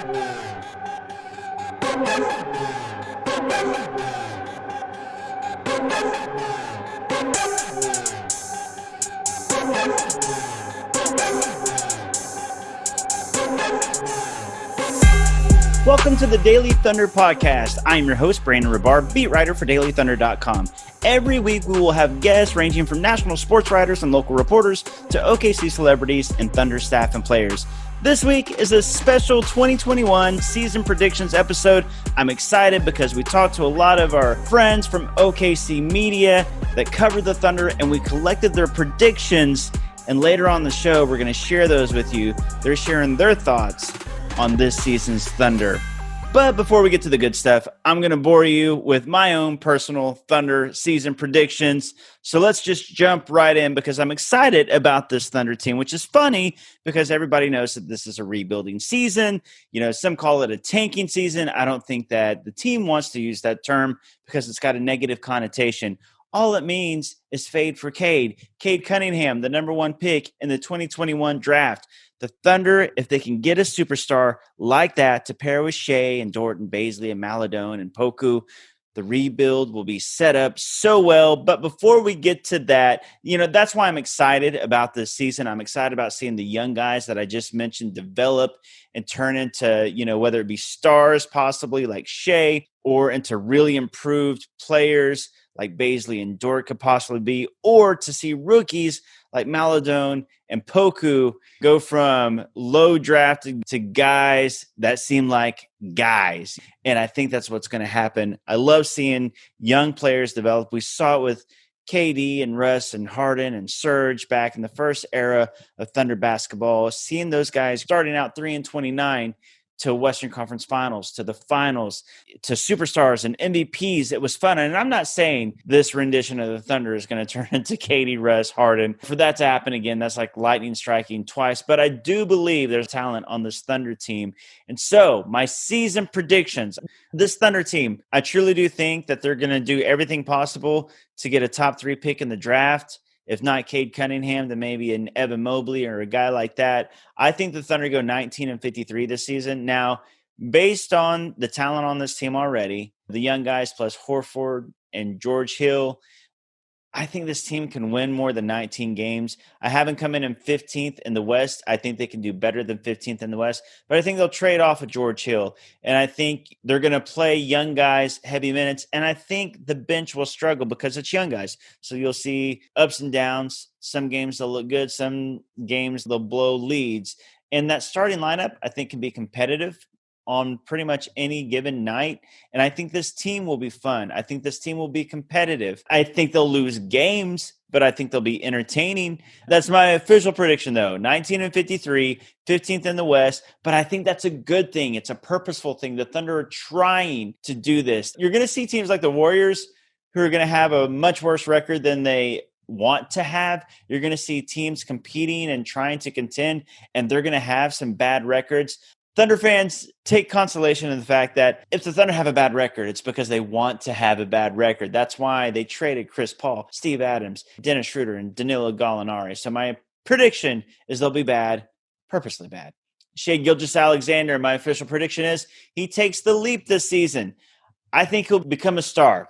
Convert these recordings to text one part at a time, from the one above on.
Welcome to the Daily Thunder Podcast. I'm your host, Brandon Rabar, beat writer for DailyThunder.com. Every week, we will have guests ranging from national sports writers and local reporters to OKC celebrities and Thunder staff and players. This week is a special 2021 season predictions episode. I'm excited because we talked to a lot of our friends from OKC media that covered the Thunder, and we collected their predictions. And later on the show, we're going to share those with you. They're sharing their thoughts on this season's Thunder. But before we get to the good stuff, I'm going to bore you with my own personal Thunder season predictions. So let's just jump right in because I'm excited about this Thunder team, which is funny because everybody knows that this is a rebuilding season. You know, some call it a tanking season. I don't think that the team wants to use that term because it's got a negative connotation. All it means is fade for Cade. Cade Cunningham, the number one pick in the 2021 draft. The Thunder, if they can get a superstar like that to pair with Shea and Dort and Bazley and Maladone and Poku, the rebuild will be set up so well. But before we get to that, you know, that's why I'm excited about this season. I'm excited about seeing the young guys that I just mentioned develop and turn into, you know, whether it be stars possibly like Shea or into really improved players like Bazley and Dort could possibly be, or to see rookies like Maladone and Poku go from low drafted to guys that seem like guys. And I think that's what's going to happen. I love seeing young players develop. We saw it with KD and Russ and Harden and Serge back in the first era of Thunder basketball, seeing those guys starting out 3-29 to Western Conference Finals, to the finals, to superstars and MVPs. It was fun. And I'm not saying this rendition of the Thunder is going to turn into KD, Russ, Harden. For that to happen again, that's like lightning striking twice. But I do believe there's talent on this Thunder team. And so my season predictions, this Thunder team, I truly do think that they're going to do everything possible to get a top 3 pick in the draft. If not Cade Cunningham, then maybe an Evan Mobley or a guy like that. I think the Thunder go 19-53 this season. Now, based on the talent on this team already, the young guys plus Horford and George Hill, I think this team can win more than 19 games. I haven't come in 15th in the West. I think they can do better than 15th in the West, but I think they'll trade off of George Hill. And I think they're going to play young guys heavy minutes. And I think the bench will struggle because it's young guys. So you'll see ups and downs. Some games they'll look good. Some games they'll blow leads. And that starting lineup, I think, can be competitive on pretty much any given night. And I think this team will be fun. I think this team will be competitive. I think they'll lose games, but I think they'll be entertaining. That's my official prediction, though. 19-53, 15th in the West. But I think that's a good thing. It's a purposeful thing. The Thunder are trying to do this. You're going to see teams like the Warriors who are going to have a much worse record than they want to have. You're going to see teams competing and trying to contend, and they're going to have some bad records. Thunder fans take consolation in the fact that if the Thunder have a bad record, it's because they want to have a bad record. That's why they traded Chris Paul, Steve Adams, Dennis Schroeder, and Danilo Gallinari. So my prediction is they'll be bad, purposely bad. Shai Gilgeous-Alexander, my official prediction is he takes the leap this season. I think he'll become a star.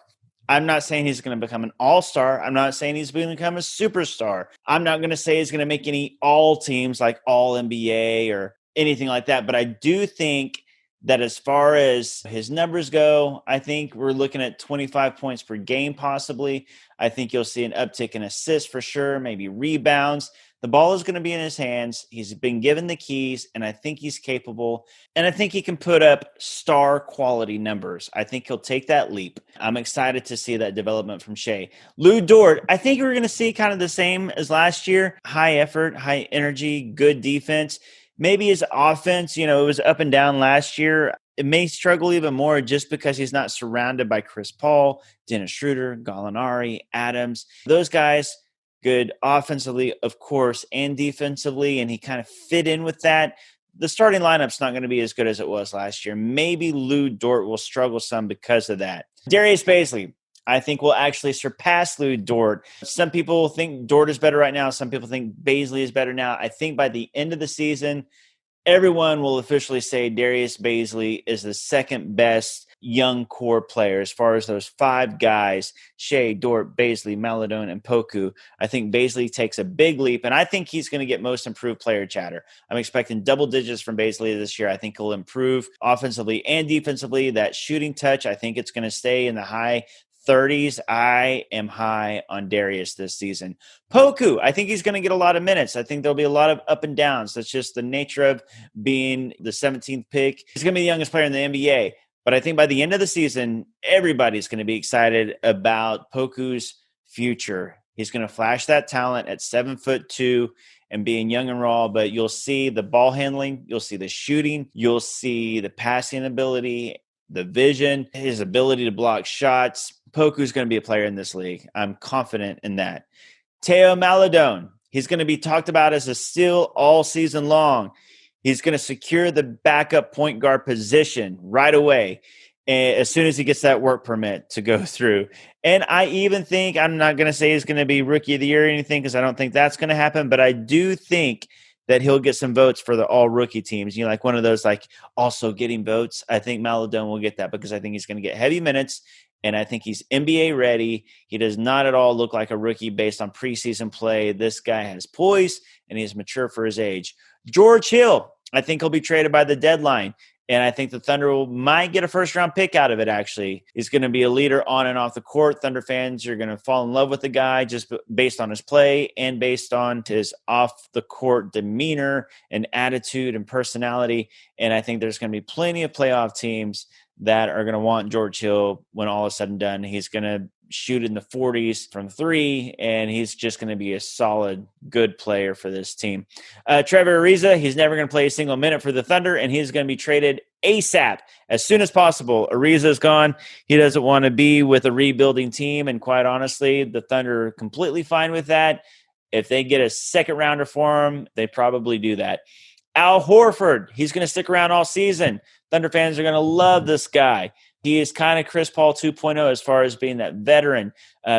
I'm not saying he's going to become an all-star. I'm not saying he's going to become a superstar. I'm not going to say he's going to make any all teams like all NBA or anything like that. But I do think that as far as his numbers go, I think we're looking at 25 points per game possibly. I think you'll see an uptick in assists for sure, maybe rebounds. The ball is going to be in his hands. He's been given the keys, and I think he's capable. And I think he can put up star quality numbers. I think he'll take that leap. I'm excited to see that development from Shea. Lou Dort, I think we're going to see kind of the same as last year. High effort, high energy, good defense. Maybe his offense, you know, it was up and down last year. It may struggle even more just because he's not surrounded by Chris Paul, Dennis Schroeder, Gallinari, Adams. Those guys, good offensively, of course, and defensively, and he kind of fit in with that. The starting lineup's not going to be as good as it was last year. Maybe Lou Dort will struggle some because of that. Darius Bazley, I think, will actually surpass Lou Dort. Some people think Dort is better right now. Some people think Bazley is better now. I think by the end of the season, everyone will officially say Darius Baisley is the second best young core player as far as those five guys, Shea, Dort, Baisley, Maladone, and Poku. I think Baisley takes a big leap, and I think he's going to get most improved player chatter. I'm expecting double digits from Baisley this year. I think he'll improve offensively and defensively. That shooting touch, I think it's going to stay in the high 30s. I am high on Darius this season. Poku, I think he's going to get a lot of minutes. I think there'll be a lot of up and downs. That's just the nature of being the 17th pick. He's going to be the youngest player in the NBA. But I think by the end of the season, everybody's going to be excited about Poku's future. He's going to flash that talent at 7'2" and being young and raw, but you'll see the ball handling, you'll see the shooting, you'll see the passing ability, the vision, his ability to block shots. Poku's going to be a player in this league. I'm confident in that. Teo Maladone, he's going to be talked about as a steal all season long. He's going to secure the backup point guard position right away as soon as he gets that work permit to go through. And I even think, I'm not going to say he's going to be rookie of the year or anything because I don't think that's going to happen, but I do think that he'll get some votes for the all rookie teams. You know, like one of those, like also getting votes. I think Maladone will get that because I think he's going to get heavy minutes. And I think he's NBA ready. He does not at all look like a rookie based on preseason play. This guy has poise and he's mature for his age. George Hill, I think he'll be traded by the deadline. And I think the Thunder might get a first-round pick out of it, actually. He's going to be a leader on and off the court. Thunder fans are going to fall in love with the guy just based on his play and based on his off-the-court demeanor and attitude and personality. And I think there's going to be plenty of playoff teams that are going to want George Hill when all is said and done. He's going to shoot in the 40s from three, and he's just going to be a solid, good player for this team. Trevor Ariza, he's never going to play a single minute for the Thunder, and he's going to be traded ASAP as soon as possible. Ariza's gone. He doesn't want to be with a rebuilding team, and quite honestly, the Thunder are completely fine with that. If they get a second rounder for him, they probably do that. Al Horford, he's going to stick around all season. Thunder fans are going to love this guy. He is kind of Chris Paul 2.0 as far as being that veteran,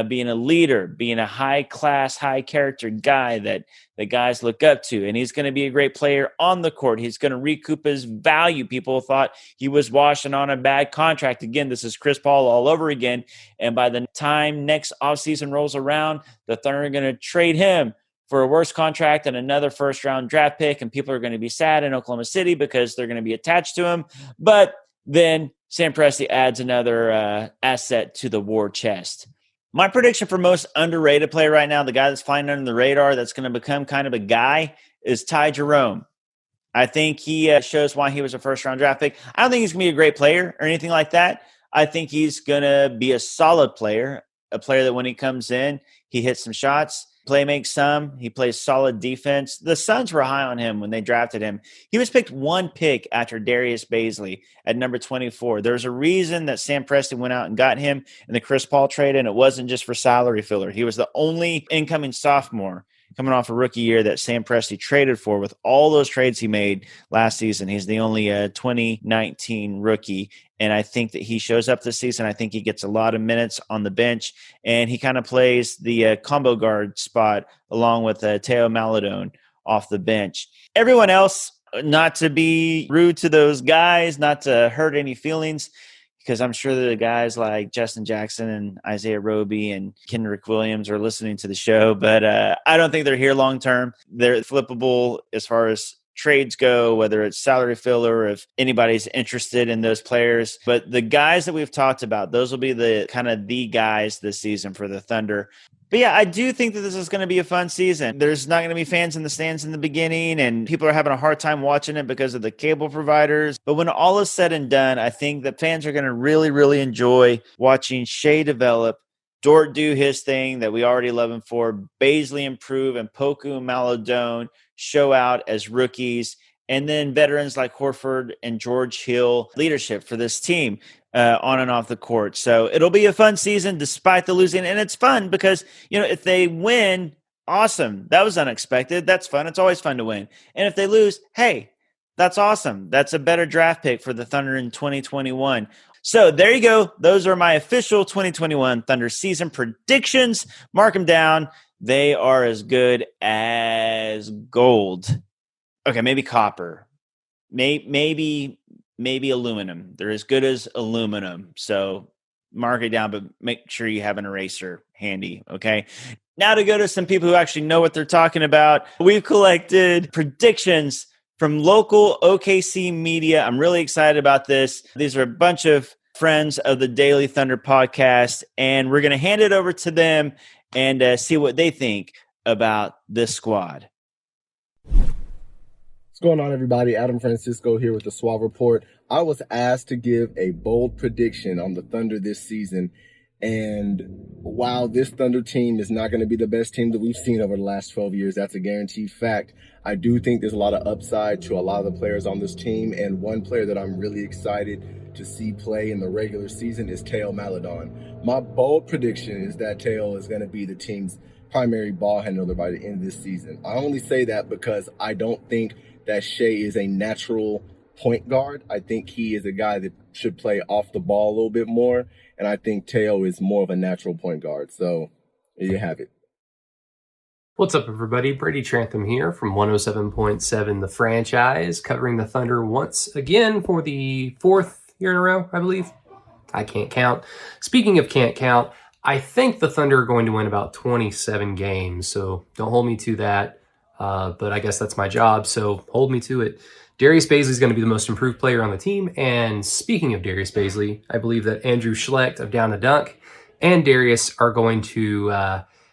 being a leader, being a high-class, high-character guy that the guys look up to. And he's going to be a great player on the court. He's going to recoup his value. People thought he was washing on a bad contract. Again, this is Chris Paul all over again. And by the time next offseason rolls around, the Thunder are going to trade him for a worse contract and another first-round draft pick. And people are going to be sad in Oklahoma City because they're going to be attached to him. But then Sam Presti adds another asset to the war chest. My prediction for most underrated player right now, the guy that's flying under the radar that's going to become kind of a guy, is Ty Jerome. I think he shows why he was a first-round draft pick. I don't think he's going to be a great player or anything like that. I think he's going to be a solid player, a player that when he comes in, he hits some shots, play makes some. He plays solid defense. The Suns were high on him when they drafted him. He was picked one pick after Darius Baisley at number 24. There's a reason that Sam Presti went out and got him in the Chris Paul trade, and it wasn't just for salary filler. He was the only incoming sophomore coming off a rookie year that Sam Presti traded for with all those trades he made last season. He's the only 2019 rookie. And I think that he shows up this season. I think he gets a lot of minutes on the bench, and he kind of plays the combo guard spot along with Teo Maladone off the bench. Everyone else, not to be rude to those guys, not to hurt any feelings, because I'm sure the guys like Justin Jackson and Isaiah Roby and Kendrick Williams are listening to the show, but I don't think they're here long term. They're flippable as far as trades go, whether it's salary filler or if anybody's interested in those players. But the guys that we've talked about, those will be the kind of the guys this season for the Thunder. But yeah, I do think that this is going to be a fun season. There's not going to be fans in the stands in the beginning, and people are having a hard time watching it because of the cable providers. But when all is said and done, I think that fans are going to really, really enjoy watching Shea develop, Dort do his thing that we already love him for, Baisley improve, and Poku and Maladone show out as rookies, and then veterans like Horford and George Hill leadership for this team on and off the court. So it'll be a fun season despite the losing, and it's fun because, you know, if they win, awesome. That was unexpected. That's fun. It's always fun to win. And if they lose, hey, that's awesome. That's a better draft pick for the Thunder in 2021. So there you go. Those are my official 2021 Thunder season predictions. Mark them down. They are as good as gold. Okay, maybe copper. maybe aluminum. They're as good as aluminum. So mark it down, but make sure you have an eraser handy. Okay. Now to go to some people who actually know what they're talking about. We've collected predictions from local OKC media. I'm really excited about this. These are a bunch of friends of the Daily Thunder podcast, and we're going to hand it over to them and see what they think about this squad. What's going on, everybody? Adam Francisco here with the Suave Report. I was asked to give a bold prediction on the Thunder this season. And while this Thunder team is not going to be the best team that we've seen over the last 12 years, that's a guaranteed fact. I do think there's a lot of upside to a lot of the players on this team. And one player that I'm really excited to see play in the regular season is Teo Maledon. My bold prediction is that Teo is going to be the team's primary ball handler by the end of this season. I only say that because I don't think that Shea is a natural point guard. I think he is a guy that should play off the ball a little bit more. And I think Teo is more of a natural point guard. So there you have it. What's up, everybody? Brady Trantham here from 107.7 The Franchise, covering the Thunder once again for the fourth year in a row, I believe. I can't count. Speaking of can't count, I think the Thunder are going to win about 27 games, so don't hold me to that. But I guess that's my job, so hold me to it. Darius Bazley is going to be the most improved player on the team. And speaking of Darius Bazley, I believe that Andrew Schlecht of Down to Dunk and Darius are going to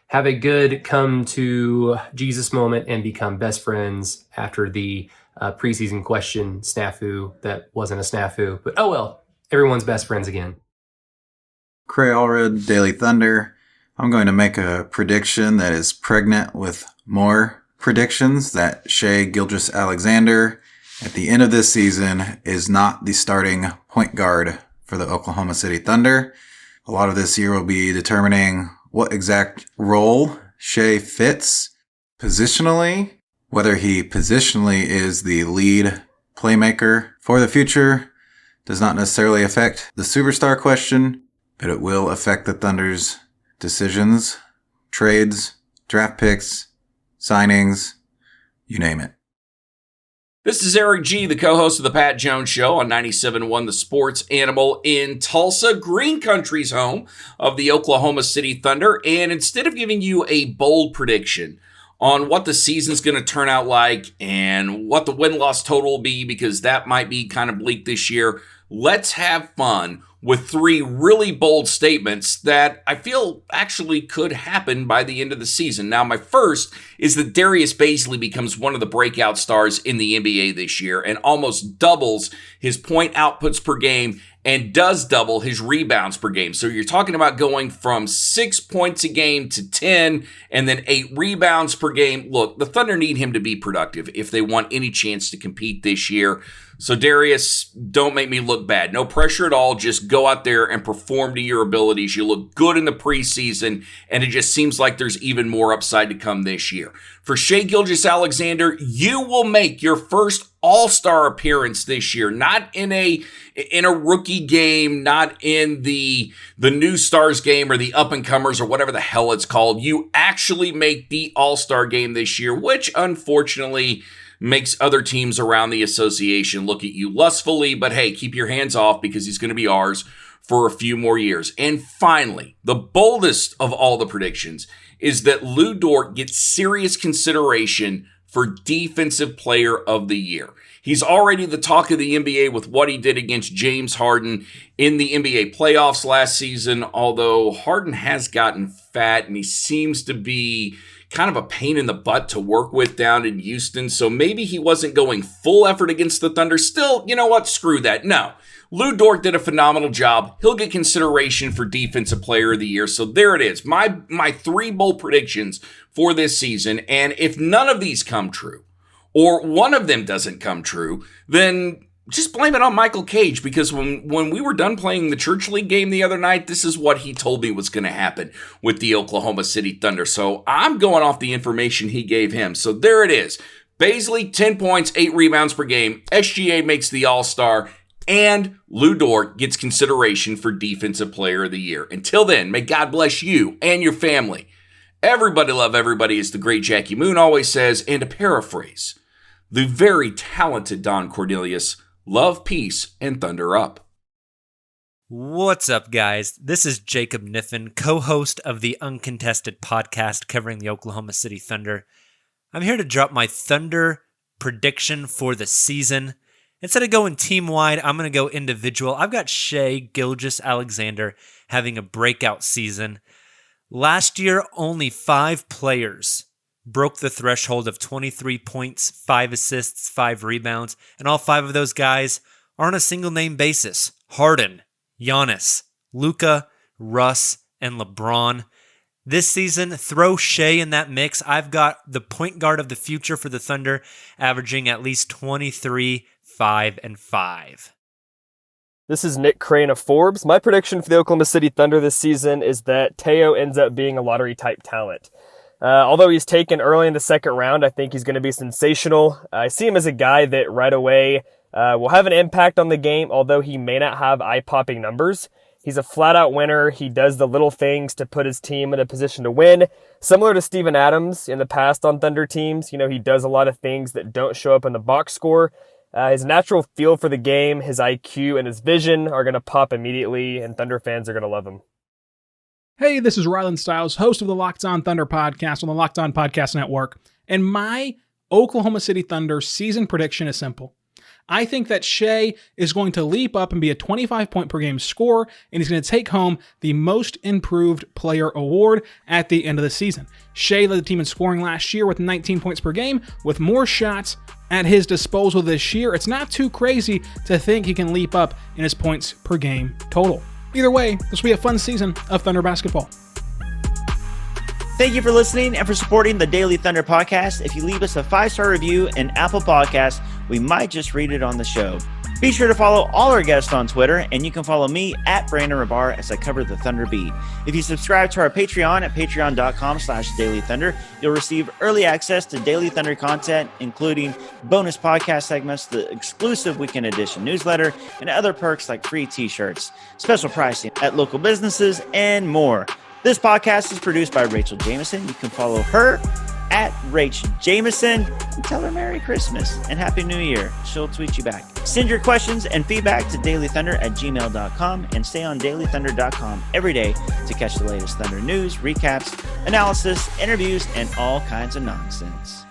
have a good come to Jesus moment and become best friends after the preseason question snafu that wasn't a snafu. But oh well, everyone's best friends again. Cray Allred, Daily Thunder. I'm going to make a prediction that is pregnant with more predictions that Shai Gilgeous-Alexander at the end of this season is not the starting point guard for the Oklahoma City Thunder. A lot of this year will be determining what exact role Shai fits positionally, whether he positionally is the lead playmaker for the future does not necessarily affect the superstar question, but it will affect the Thunder's decisions, trades, draft picks, signings, you name it. This is Eric G., the co-host of the Pat Jones Show on 97.1 The Sports Animal in Tulsa, Green Country's home of the Oklahoma City Thunder. And instead of giving you a bold prediction on what the season's going to turn out like and what the win-loss total will be, because that might be kind of bleak this year, let's have fun with three really bold statements that I feel actually could happen by the end of the season. Now, my first is that Darius Bazley becomes one of the breakout stars in the NBA this year and almost doubles his point outputs per game and does double his rebounds per game. So you're talking about going from 6 points a game to 10 and then 8 rebounds per game. Look, the Thunder need him to be productive if they want any chance to compete this year. So Darius, don't make me look bad. No pressure at all. Just go out there and perform to your abilities. You look good in the preseason, and it just seems like there's even more upside to come this year. For Shai Gilgeous-Alexander, you will make your first All-Star appearance this year. Not in a rookie game, not in the new stars game or the up-and-comers or whatever the hell it's called. You actually make the All-Star game this year, which unfortunately makes other teams around the association look at you lustfully, but hey, keep your hands off because he's going to be ours for a few more years. And finally, the boldest of all the predictions is that Lou Dort gets serious consideration for Defensive Player of the Year. He's already the talk of the NBA with what he did against James Harden in the NBA playoffs last season, although Harden has gotten fat and he seems to be kind of a pain in the butt to work with down in Houston, so maybe he wasn't going full effort against the Thunder. Still, you know what? Screw that. No. Lou Dort did a phenomenal job. He'll get consideration for Defensive Player of the Year. So there it is. My three bold predictions for this season. And if none of these come true, or one of them doesn't come true, then just blame it on Michael Cage, because when we were done playing the Church League game the other night, this is what he told me was going to happen with the Oklahoma City Thunder. So I'm going off the information he gave him. So there it is. Bazley, 10 points, 8 rebounds per game. SGA makes the All-Star. And Lou Dort gets consideration for Defensive Player of the Year. Until then, may God bless you and your family. Everybody love everybody, as the great Jackie Moon always says. And to paraphrase the very talented Don Cornelius. Love, peace, and thunder up. What's up, guys? This is Jacob Niffen, co-host of the Uncontested podcast covering the Oklahoma City Thunder. I'm here to drop my Thunder prediction for the season. Instead of going team-wide, I'm going to go individual. I've got Shai Gilgeous-Alexander having a breakout season. Last year, only 5 players broke the threshold of 23 points, 5 assists, 5 rebounds, and all 5 of those guys are on a single-name basis. Harden, Giannis, Luka, Russ, and LeBron. This season, throw Shai in that mix. I've got the point guard of the future for the Thunder averaging at least 23, 5, and 5. This is Nick Crane of Forbes. My prediction for the Oklahoma City Thunder this season is that Teo ends up being a lottery-type talent. Although he's taken early in the second round, I think he's going to be sensational. I see him as a guy that right away will have an impact on the game, although he may not have eye-popping numbers. He's a flat-out winner. He does the little things to put his team in a position to win. Similar to Steven Adams in the past on Thunder teams, he does a lot of things that don't show up in the box score. His natural feel for the game, his IQ, and his vision are going to pop immediately, and Thunder fans are going to love him. Hey, this is Rylan Stiles, host of the Locked On Thunder podcast on the Locked On Podcast Network, and my Oklahoma City Thunder season prediction is simple. I think that Shai is going to leap up and be a 25-point-per-game scorer, and he's going to take home the Most Improved Player award at the end of the season. Shai led the team in scoring last year with 19 points per game, with more shots at his disposal this year. It's not too crazy to think he can leap up in his points per game total. Either way, this will be a fun season of Thunder basketball. Thank you for listening and for supporting the Daily Thunder podcast. If you leave us a 5-star review in Apple Podcasts, we might just read it on the show. Be sure to follow all our guests on Twitter, and you can follow me at Brandon Rabar as I cover the Thunder beat. If you subscribe to our Patreon at patreon.com/Daily Thunder, you'll receive early access to Daily Thunder content, including bonus podcast segments, the exclusive Weekend Edition newsletter, and other perks like free t-shirts, special pricing at local businesses, and more. This podcast is produced by Rachel Jameson. You can follow her at Rach Jameson and tell her Merry Christmas and Happy New Year. She'll tweet you back. Send your questions and feedback to dailythunder@gmail.com and stay on dailythunder.com every day to catch the latest Thunder news, recaps, analysis, interviews, and all kinds of nonsense.